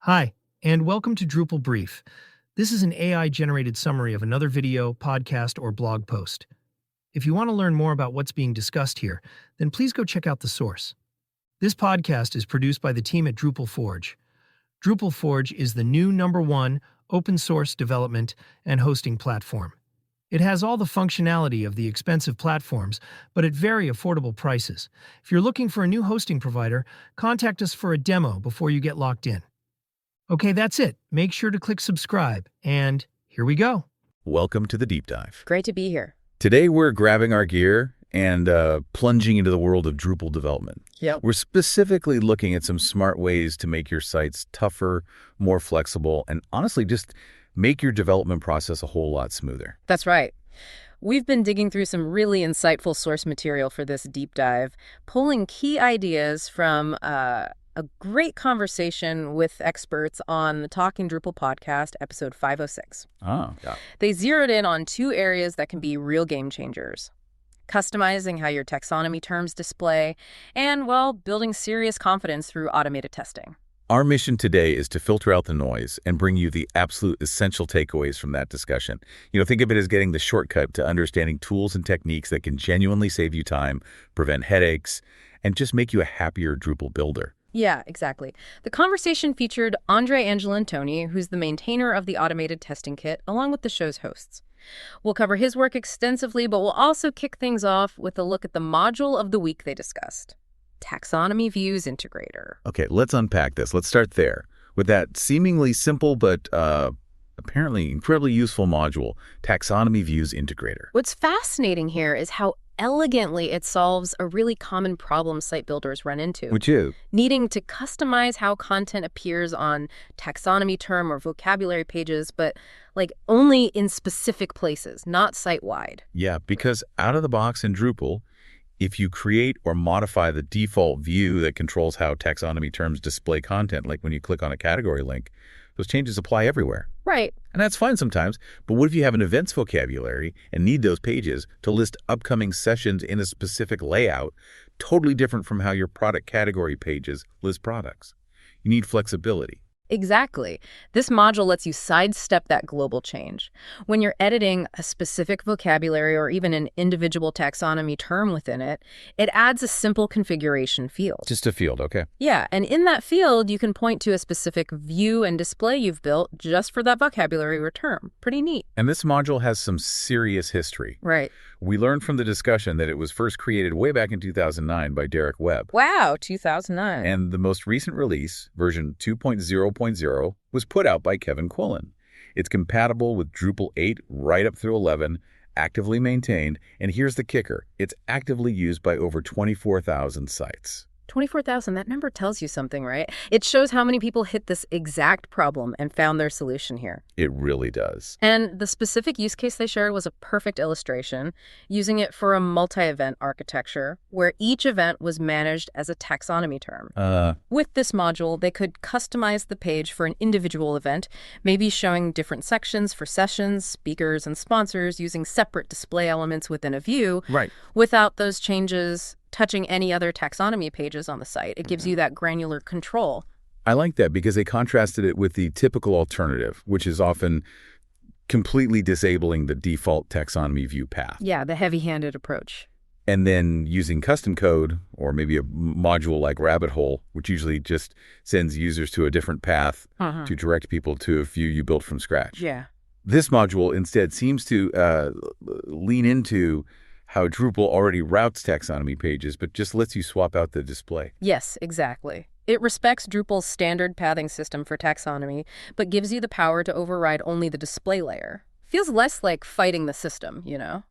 Hi, and welcome to Drupal Brief. This is an AI-generated summary of another video, podcast, or blog post. If you want to learn more about what's being discussed here, then please go check out the source. This podcast is produced by the team at Drupal Forge. Drupal Forge is the new #1 open-source development and hosting platform. It has all the functionality of the expensive platforms, but at very affordable prices. If you're looking for a new hosting provider, contact us for a demo before you get locked in. Okay, that's it. Make sure to click subscribe, and here we go. Welcome to the deep dive. Great to be here. Today we're grabbing our gear and plunging into the world of Drupal development. Yep. We're specifically looking at some smart ways to make your sites tougher, more flexible, and honestly just make your development process a whole lot smoother. That's right. We've been digging through some really insightful source material for this deep dive, pulling key ideas from a great conversation with experts on the Talking Drupal podcast, episode 506. Oh, yeah. They zeroed in on two areas that can be real game changers: customizing how your taxonomy terms display, and, well, building serious confidence through automated testing. Our mission today is to filter out the noise and bring you the absolute essential takeaways from that discussion. Think of it as getting the shortcut to understanding tools and techniques that can genuinely save you time, prevent headaches, and just make you a happier Drupal builder. Yeah, exactly. The conversation featured Andre Angelantoni, who's the maintainer of the automated testing kit, along with the show's hosts. We'll cover his work extensively, but we'll also kick things off with a look at the module of the week they discussed: Taxonomy Views Integrator. Okay, let's unpack this. Let's start there with that seemingly simple but apparently incredibly useful module, Taxonomy Views Integrator. What's fascinating here is how elegantly it solves a really common problem site builders run into. Which is? Needing to customize how content appears on taxonomy term or vocabulary pages, but only in specific places, not site-wide. Yeah, because out of the box in Drupal, if you create or modify the default view that controls how taxonomy terms display content, like when you click on a category link, those changes apply everywhere. Right. And that's fine sometimes, but what if you have an events vocabulary and need those pages to list upcoming sessions in a specific layout, totally different from how your product category pages list products? You need flexibility. Exactly. This module lets you sidestep that global change. When you're editing a specific vocabulary or even an individual taxonomy term within it, it adds a simple configuration field. Just a field, okay. Yeah, and in that field, you can point to a specific view and display you've built just for that vocabulary or term. Pretty neat. And this module has some serious history. Right. We learned from the discussion that it was first created way back in 2009 by Derek Webb. Wow, 2009. And the most recent release, version 2.0.0, was put out by Kevin Quillen. It's compatible with Drupal 8 right up through 11, actively maintained, and here's the kicker: it's actively used by over 24,000 sites. 24,000, that number tells you something, right? It shows how many people hit this exact problem and found their solution here. It really does. And the specific use case they shared was a perfect illustration, using it for a multi-event architecture where each event was managed as a taxonomy term. With this module, they could customize the page for an individual event, maybe showing different sections for sessions, speakers, and sponsors using separate display elements within a view. Right. Without those changes touching any other taxonomy pages on the site. It gives you that granular control. I like that because they contrasted it with the typical alternative, which is often completely disabling the default taxonomy view path. Yeah, the heavy-handed approach. And then using custom code, or maybe a module like Rabbit Hole, which usually just sends users to a different path to direct people to a view you built from scratch. Yeah. This module instead seems to lean into how Drupal already routes taxonomy pages, but just lets you swap out the display. Yes, exactly. It respects Drupal's standard pathing system for taxonomy, but gives you the power to override only the display layer. Feels less like fighting the system,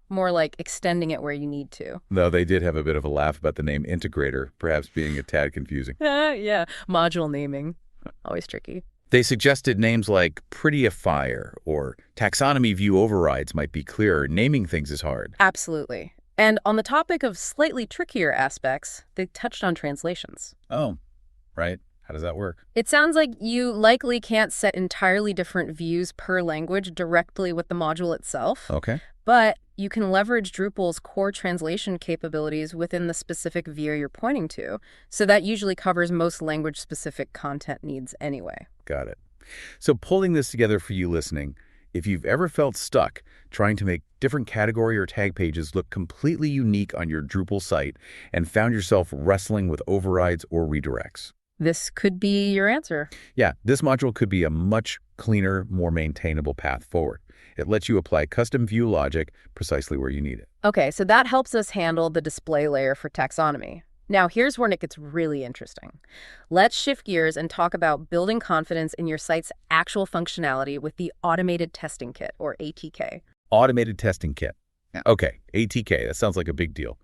more like extending it where you need to. Though they did have a bit of a laugh about the name integrator, perhaps being a tad confusing. Yeah, module naming. Always tricky. They suggested names like prettifier or taxonomy view overrides might be clearer. Naming things is hard. Absolutely. And on the topic of slightly trickier aspects, they touched on translations. Oh, right. How does that work? It sounds like you likely can't set entirely different views per language directly with the module itself. Okay. But you can leverage Drupal's core translation capabilities within the specific view you're pointing to. So that usually covers most language-specific content needs anyway. Got it. So pulling this together for you listening, if you've ever felt stuck trying to make different category or tag pages look completely unique on your Drupal site and found yourself wrestling with overrides or redirects. This could be your answer. Yeah, this module could be a much cleaner, more maintainable path forward. It lets you apply custom view logic precisely where you need it. Okay, so that helps us handle the display layer for taxonomy. Now, here's where it gets really interesting. Let's shift gears and talk about building confidence in your site's actual functionality with the Automated Testing Kit, or ATK. Automated Testing Kit. Okay, ATK, that sounds like a big deal.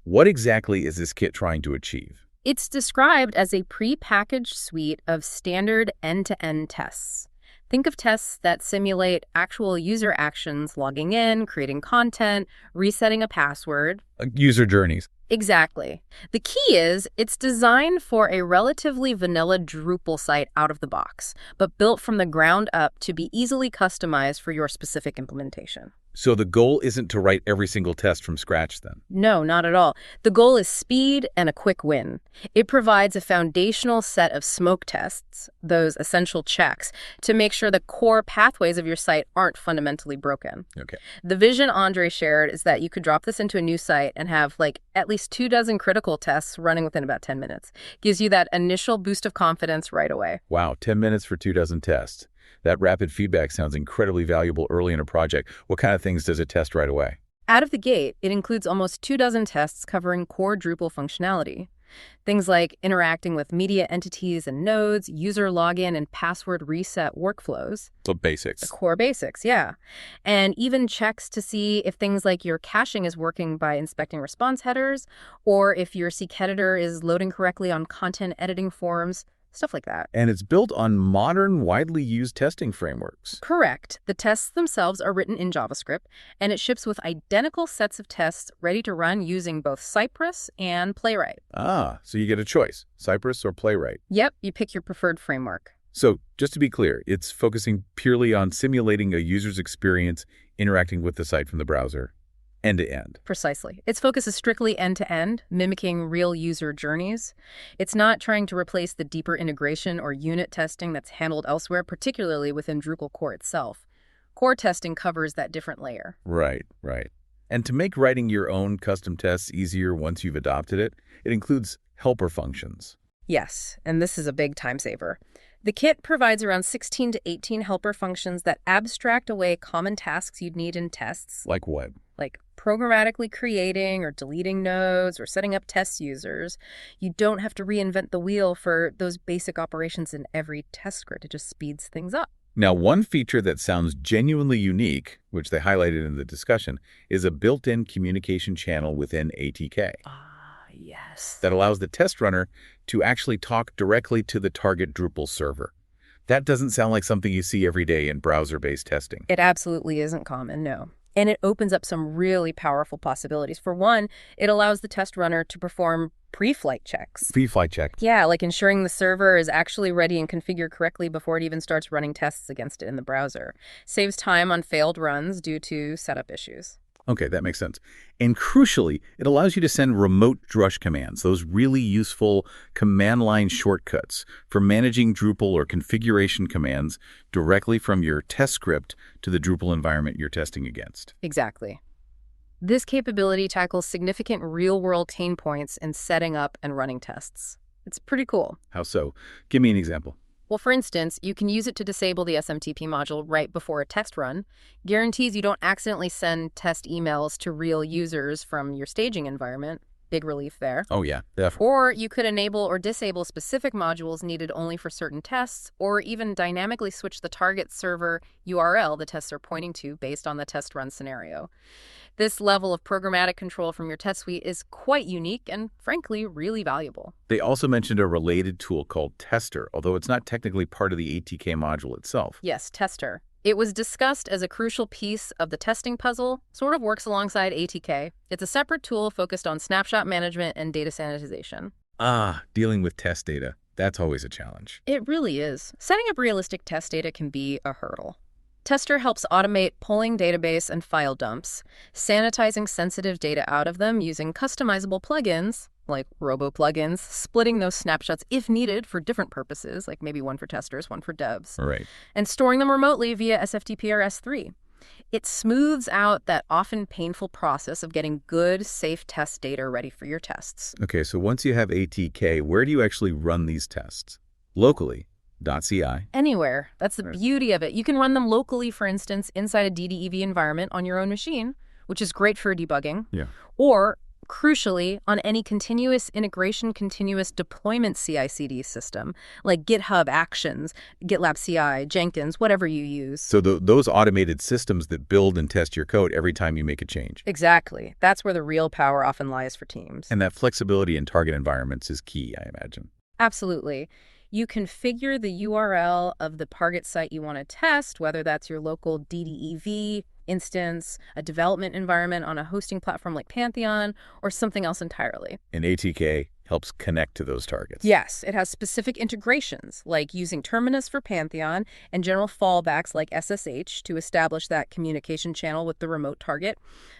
What exactly is this kit trying to achieve? It's described as a pre-packaged suite of standard end-to-end tests. Think of tests that simulate actual user actions, logging in, creating content, resetting a password. User journeys. Exactly. The key is it's designed for a relatively vanilla Drupal site out of the box, but built from the ground up to be easily customized for your specific implementation. So the goal isn't to write every single test from scratch then? No, not at all. The goal is speed and a quick win. It provides a foundational set of smoke tests, those essential checks, to make sure the core pathways of your site aren't fundamentally broken. Okay. The vision Andre shared is that you could drop this into a new site and have at least 24 critical tests running within about 10 minutes. Gives you that initial boost of confidence right away. Wow, 10 minutes for 24 tests. That rapid feedback sounds incredibly valuable early in a project. What kind of things does it test right away? Out of the gate, it includes almost 24 tests covering core Drupal functionality. Things like interacting with media entities and nodes, user login and password reset workflows. The basics. The core basics, yeah. And even checks to see if things like your caching is working by inspecting response headers, or if your seek editor is loading correctly on content editing forms. Stuff like that. And it's built on modern, widely used testing frameworks. Correct. The tests themselves are written in JavaScript, and it ships with identical sets of tests ready to run using both Cypress and Playwright. Ah, so you get a choice, Cypress or Playwright. Yep, you pick your preferred framework. So just to be clear, it's focusing purely on simulating a user's experience interacting with the site from the browser, end to end. Precisely. Its focus is strictly end-to-end, mimicking real user journeys. It's not trying to replace the deeper integration or unit testing that's handled elsewhere, particularly within Drupal core itself. Core testing covers that different layer. Right. And to make writing your own custom tests easier once you've adopted it, it includes helper functions. Yes, and this is a big time saver. The kit provides around 16 to 18 helper functions that abstract away common tasks you'd need in tests. Like what? Like programmatically creating or deleting nodes or setting up test users. You don't have to reinvent the wheel for those basic operations in every test script. It just speeds things up. Now, one feature that sounds genuinely unique, which they highlighted in the discussion, is a built-in communication channel within ATK. Yes. That allows the test runner to actually talk directly to the target Drupal server. That doesn't sound like something you see every day in browser-based testing. It absolutely isn't common, no. And it opens up some really powerful possibilities. For one, it allows the test runner to perform pre-flight checks. Pre-flight check. Yeah, like ensuring the server is actually ready and configured correctly before it even starts running tests against it in the browser. Saves time on failed runs due to setup issues. Okay, that makes sense. And crucially, it allows you to send remote drush commands, those really useful command line shortcuts for managing Drupal or configuration commands directly from your test script to the Drupal environment you're testing against. Exactly. This capability tackles significant real-world pain points in setting up and running tests. It's pretty cool. How so? Give me an example. Well, for instance, you can use it to disable the SMTP module right before a test run. Guarantees you don't accidentally send test emails to real users from your staging environment. Big relief there. Oh, yeah, definitely. Or you could enable or disable specific modules needed only for certain tests, or even dynamically switch the target server URL the tests are pointing to based on the test run scenario. This level of programmatic control from your test suite is quite unique and, frankly, really valuable. They also mentioned a related tool called Tester, although it's not technically part of the ATK module itself. Yes, Tester. It was discussed as a crucial piece of the testing puzzle, sort of works alongside ATK. It's a separate tool focused on snapshot management and data sanitization. Ah, dealing with test data. That's always a challenge. It really is. Setting up realistic test data can be a hurdle. Tester helps automate pulling database and file dumps, sanitizing sensitive data out of them using customizable plugins, like robo plugins, splitting those snapshots if needed for different purposes, like maybe one for testers, one for devs, Right. and storing them remotely via SFTP or S3. It smooths out that often painful process of getting good, safe test data ready for your tests. Okay, so once you have ATK, where do you actually run these tests? Locally, .ci. Anywhere. That's the Right. beauty of it. You can run them locally, for instance, inside a DDEV environment on your own machine, which is great for debugging. Yeah. Or, crucially, on any continuous integration, continuous deployment CI/CD system, like GitHub Actions, GitLab CI, Jenkins, whatever you use. So those automated systems that build and test your code every time you make a change. Exactly. That's where the real power often lies for teams. And that flexibility in target environments is key, I imagine. Absolutely. You configure the URL of the target site you want to test, whether that's your local DDEV instance, a development environment on a hosting platform like Pantheon, or something else entirely. And ATK helps connect to those targets. Yes, it has specific integrations, like using Terminus for Pantheon and general fallbacks like SSH to establish that communication channel with the remote target.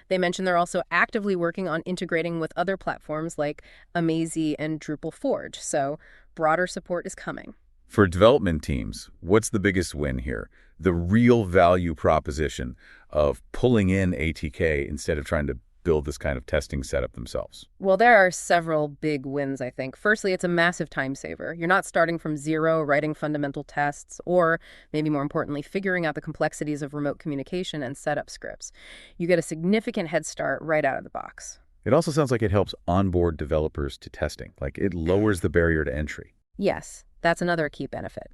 They mentioned they're also actively working on integrating with other platforms like Amazy and Drupal Forge, so broader support is coming. For development teams, what's the biggest win here? The real value proposition of pulling in ATK instead of trying to build this kind of testing setup themselves. Well, there are several big wins, I think. Firstly, it's a massive time saver. You're not starting from zero, writing fundamental tests, or, maybe more importantly, figuring out the complexities of remote communication and setup scripts. You get a significant head start right out of the box. It also sounds like it helps onboard developers to testing, like it lowers the barrier to entry. Yes, that's another key benefit.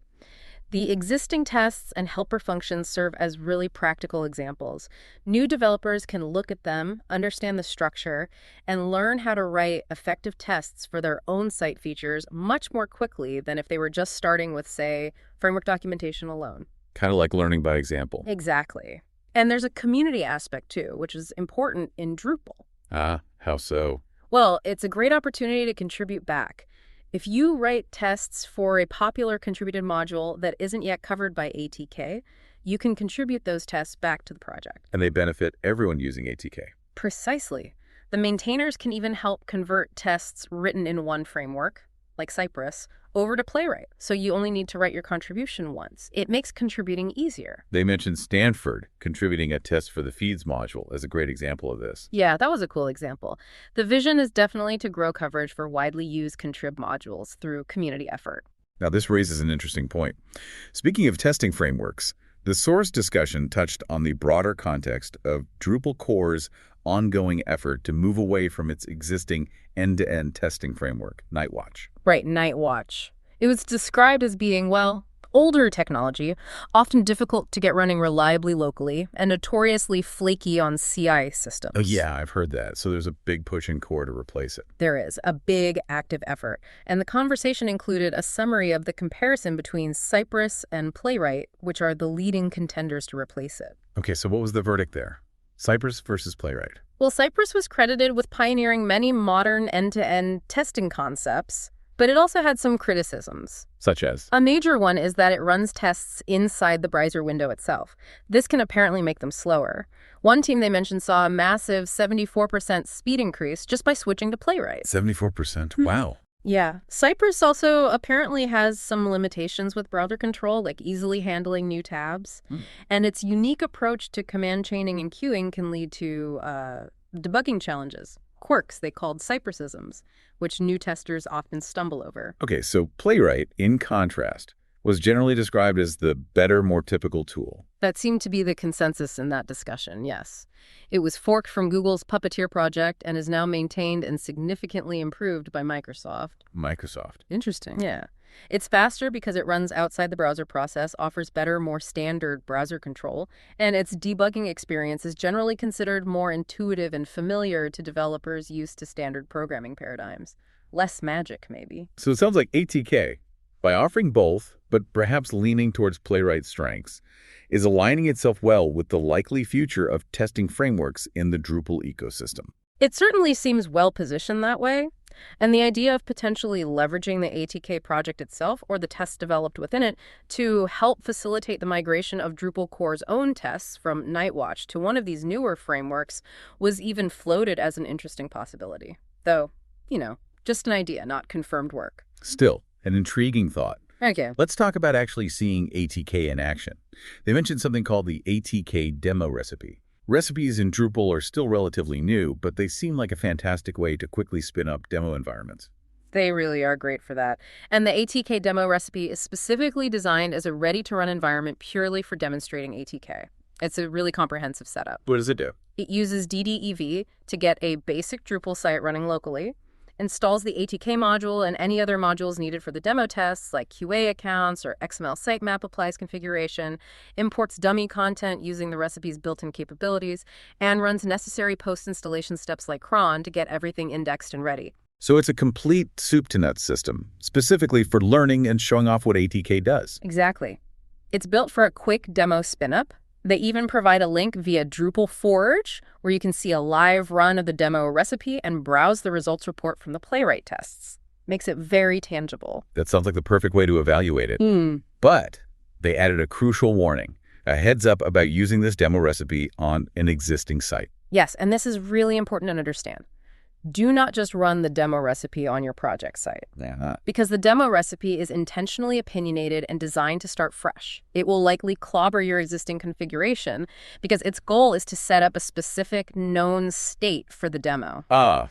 The existing tests and helper functions serve as really practical examples. New developers can look at them, understand the structure, and learn how to write effective tests for their own site features much more quickly than if they were just starting with, say, framework documentation alone. Kind of like learning by example. Exactly. And there's a community aspect, too, which is important in Drupal. Ah, how so? Well, it's a great opportunity to contribute back. If you write tests for a popular contributed module that isn't yet covered by ATK, you can contribute those tests back to the project. And they benefit everyone using ATK. Precisely. The maintainers can even help convert tests written in one framework, like Cypress, over to Playwright, so you only need to write your contribution once. It makes contributing easier. They mentioned Stanford contributing a test for the feeds module as a great example of this. Yeah, that was a cool example. The vision is definitely to grow coverage for widely used contrib modules through community effort. Now, this raises an interesting point. Speaking of testing frameworks, the source discussion touched on the broader context of Drupal core's ongoing effort to move away from its existing end-to-end testing framework, Nightwatch. Right, Nightwatch. It was described as being, well, older technology, often difficult to get running reliably locally, and notoriously flaky on CI systems. Oh, yeah, I've heard that. So there's a big push in core to replace it. There is a big active effort. And the conversation included a summary of the comparison between Cypress and Playwright, which are the leading contenders to replace it. Okay, so what was the verdict there? Cypress versus Playwright. Well, Cypress was credited with pioneering many modern end-to-end testing concepts, but it also had some criticisms. Such as? A major one is that it runs tests inside the browser window itself. This can apparently make them slower. One team they mentioned saw a massive 74% speed increase just by switching to Playwright. 74%? Wow. Yeah. Cypress also apparently has some limitations with browser control, like easily handling new tabs. And its unique approach to command chaining and queuing can lead to debugging challenges, quirks they called Cypressisms, which new testers often stumble over. Okay, so Playwright, in contrast, was generally described as the better, more typical tool. That seemed to be the consensus in that discussion, yes. It was forked from Google's Puppeteer project and is now maintained and significantly improved by Microsoft. Microsoft. Interesting. Yeah. It's faster because it runs outside the browser process, offers better, more standard browser control, and its debugging experience is generally considered more intuitive and familiar to developers used to standard programming paradigms. Less magic, maybe. So it sounds like ATK, by offering both, but perhaps leaning towards Playwright's strengths, is aligning itself well with the likely future of testing frameworks in the Drupal ecosystem. It certainly seems well-positioned that way, and the idea of potentially leveraging the ATK project itself or the tests developed within it to help facilitate the migration of Drupal core's own tests from Nightwatch to one of these newer frameworks was even floated as an interesting possibility. Though, Just an idea, not confirmed work. Still, an intriguing thought. Okay. Let's talk about actually seeing ATK in action. They mentioned something called the ATK demo recipe. Recipes in Drupal are still relatively new, but they seem like a fantastic way to quickly spin up demo environments. They really are great for that. And the ATK demo recipe is specifically designed as a ready-to-run environment purely for demonstrating ATK. It's a really comprehensive setup. What does it do? It uses DDEV to get a basic Drupal site running locally, installs the ATK module and any other modules needed for the demo tests, like QA accounts or XML sitemap applies configuration, imports dummy content using the recipe's built-in capabilities, and runs necessary post-installation steps like cron to get everything indexed and ready. So it's a complete soup-to-nuts system, specifically for learning and showing off what ATK does. Exactly. It's built for a quick demo spin-up. They even provide a link via Drupal Forge, where you can see a live run of the demo recipe and browse the results report from the playwright tests. Makes it very tangible. That sounds like the perfect way to evaluate it. But they added a crucial warning, a heads up about using this demo recipe on an existing site. Yes, and this is really important to understand. Do not just run the demo recipe on your project site. Because the demo recipe is intentionally opinionated and designed to start fresh. It will likely clobber your existing configuration because its goal is to set up a specific known state for the demo.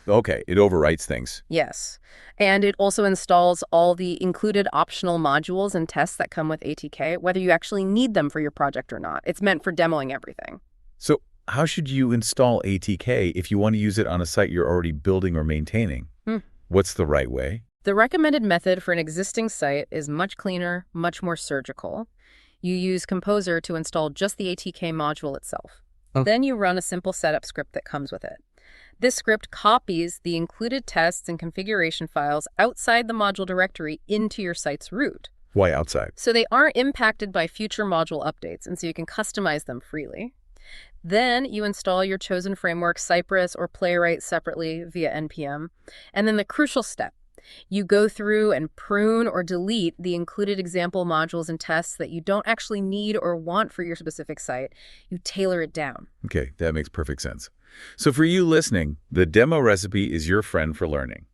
Okay. It overwrites things. Yes. And it also installs all the included optional modules and tests that come with ATK, whether you actually need them for your project or not. It's meant for demoing everything. So how should you install ATK if you want to use it on a site you're already building or maintaining? What's the right way? The recommended method for an existing site is much cleaner, much more surgical. You use Composer to install just the ATK module itself. Then you run a simple setup script that comes with it. This script copies the included tests and configuration files outside the module directory into your site's root. Why outside? So they aren't impacted by future module updates, and so you can customize them freely. Then you install your chosen framework, Cypress or Playwright, separately via NPM. And then the crucial step, you go through and prune or delete the included example modules and tests that you don't actually need or want for your specific site. You tailor it down. Okay, that makes perfect sense. So for you listening, the demo recipe is your friend for learning.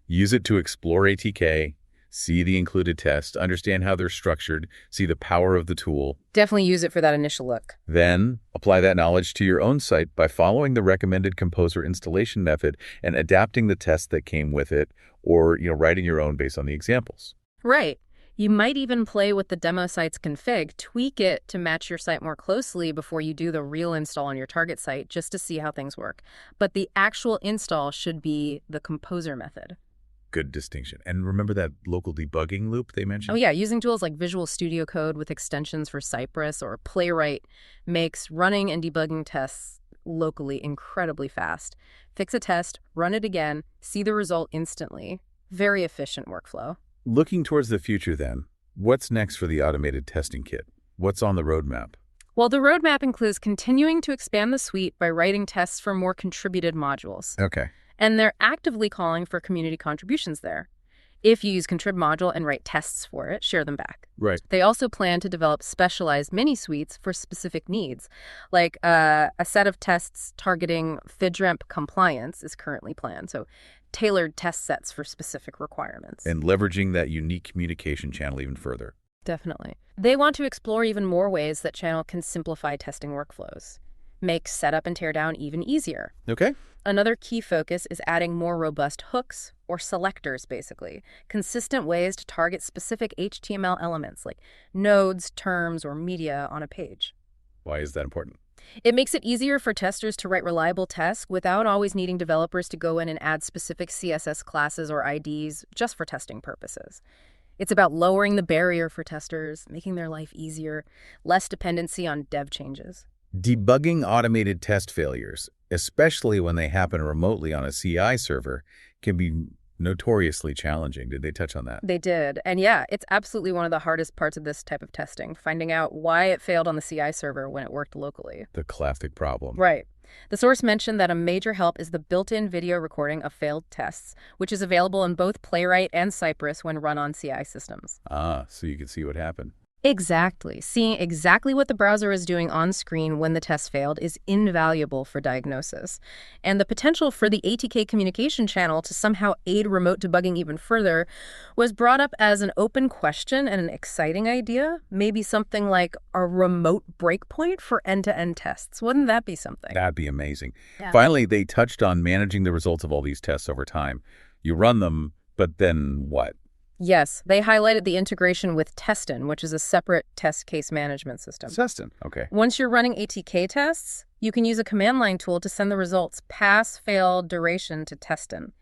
Use it to explore ATK, see the included tests, understand how they're structured, see the power of the tool. Definitely use it for that initial look. Then apply that knowledge to your own site by following the recommended Composer installation method and adapting the tests that came with it, or writing your own based on the examples. Right. You might even play with the demo site's config, tweak it to match your site more closely before you do the real install on your target site, just to see how things work. But the actual install should be the Composer method. Good distinction. And remember that local debugging loop they mentioned? Oh yeah, using tools like Visual Studio Code with extensions for Cypress or Playwright makes running and debugging tests locally incredibly fast. Fix a test, run it again, see the result instantly. Very efficient workflow. Looking towards the future then, what's next for the automated testing kit? What's on the roadmap? Well, the roadmap includes continuing to expand the suite by writing tests for more contributed modules. Okay. And they're actively calling for community contributions there. If you use contrib module and write tests for it, share them back. Right. They also plan to develop specialized mini-suites for specific needs, like a set of tests targeting FIDREMP compliance is currently planned, so tailored test sets for specific requirements. And leveraging that unique communication channel even further. Definitely. They want to explore even more ways that Channel can simplify testing workflows, make setup and teardown even easier. Okay. Another key focus is adding more robust hooks, or selectors, basically, consistent ways to target specific HTML elements like nodes, terms, or media on a page. Why is that important? It makes it easier for testers to write reliable tests without always needing developers to go in and add specific CSS classes or IDs just for testing purposes. It's about lowering the barrier for testers, making their life easier, less dependency on dev changes. Debugging automated test failures, especially when they happen remotely on a CI server, can be notoriously challenging. Did they touch on that? They did. And yeah, it's absolutely one of the hardest parts of this type of testing, finding out why it failed on the CI server when it worked locally. The classic problem. Right. The source mentioned that a major help is the built-in video recording of failed tests, which is available in both Playwright and Cypress when run on CI systems. So you can see what happened. Exactly. Seeing exactly what the browser is doing on screen when the test failed is invaluable for diagnosis. And the potential for the ATK communication channel to somehow aid remote debugging even further was brought up as an open question and an exciting idea. Maybe something like a remote breakpoint for end-to-end tests. Wouldn't that be something? That'd be amazing. Yeah. Finally, they touched on managing the results of all these tests over time. You run them, but then what? Yes, they highlighted the integration with Teston, which is a separate test case management system. Testing. Okay. Once you're running ATK tests, you can use a command line tool to send the results pass, fail, duration to Teston.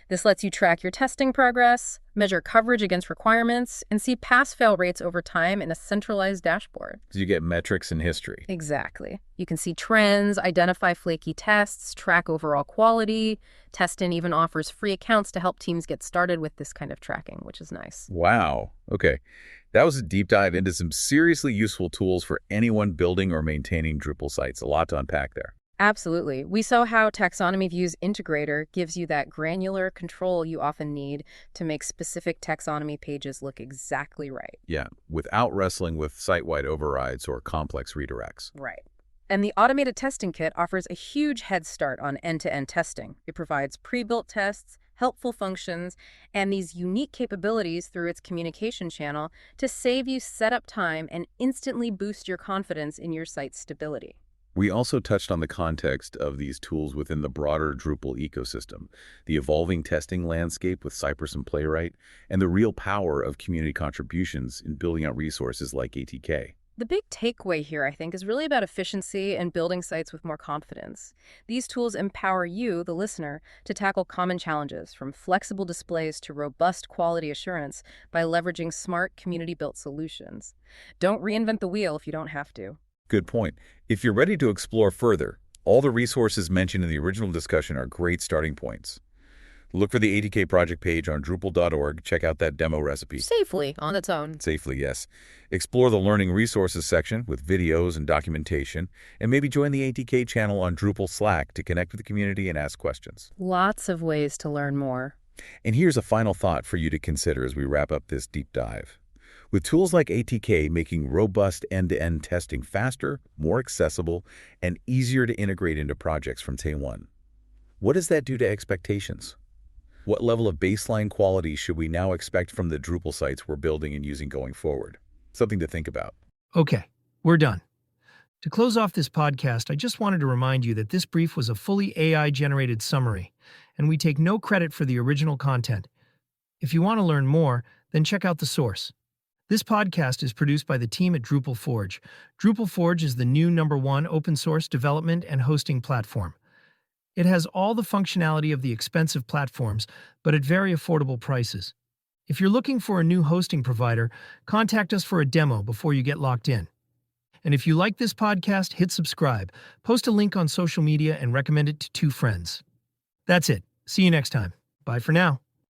This lets you track your testing progress, measure coverage against requirements, and see pass-fail rates over time in a centralized dashboard. So you get metrics and history. Exactly. You can see trends, identify flaky tests, track overall quality. Teston even offers free accounts to help teams get started with this kind of tracking, which is nice. Wow. Okay. That was a deep dive into some seriously useful tools for anyone building or maintaining Drupal sites. A lot to unpack there. Absolutely. We saw how Taxonomy Views Integrator gives you that granular control you often need to make specific taxonomy pages look exactly right. Yeah, without wrestling with site-wide overrides or complex redirects. Right. And the automated testing kit offers a huge head start on end-to-end testing. It provides pre-built tests, helpful functions, and these unique capabilities through its communication channel to save you setup time and instantly boost your confidence in your site's stability. We also touched on the context of these tools within the broader Drupal ecosystem, the evolving testing landscape with Cypress and Playwright, and the real power of community contributions in building out resources like ATK. The big takeaway here, I think, is really about efficiency and building sites with more confidence. These tools empower you, the listener, to tackle common challenges, from flexible displays to robust quality assurance, by leveraging smart, community-built solutions. Don't reinvent the wheel if you don't have to. Good point. If you're ready to explore further, all the resources mentioned in the original discussion are great starting points. Look for the ATK project page on Drupal.org. Check out that demo recipe. Safely on its own. Safely, yes. Explore the Learning Resources section with videos and documentation, and maybe join the ATK channel on Drupal Slack to connect with the community and ask questions. Lots of ways to learn more. And here's a final thought for you to consider as we wrap up this deep dive. With tools like ATK making robust end-to-end testing faster, more accessible, and easier to integrate into projects from day one, what does that do to expectations? What level of baseline quality should we now expect from the Drupal sites we're building and using going forward? Something to think about. Okay, we're done. To close off this podcast, I just wanted to remind you that this brief was a fully AI-generated summary, and we take no credit for the original content. If you want to learn more, then check out the source. This podcast is produced by the team at Drupal Forge. Drupal Forge is the new #1 open-source development and hosting platform. It has all the functionality of the expensive platforms, but at very affordable prices. If you're looking for a new hosting provider, contact us for a demo before you get locked in. And if you like this podcast, hit subscribe, post a link on social media, and recommend it to 2 friends. That's it. See you next time. Bye for now.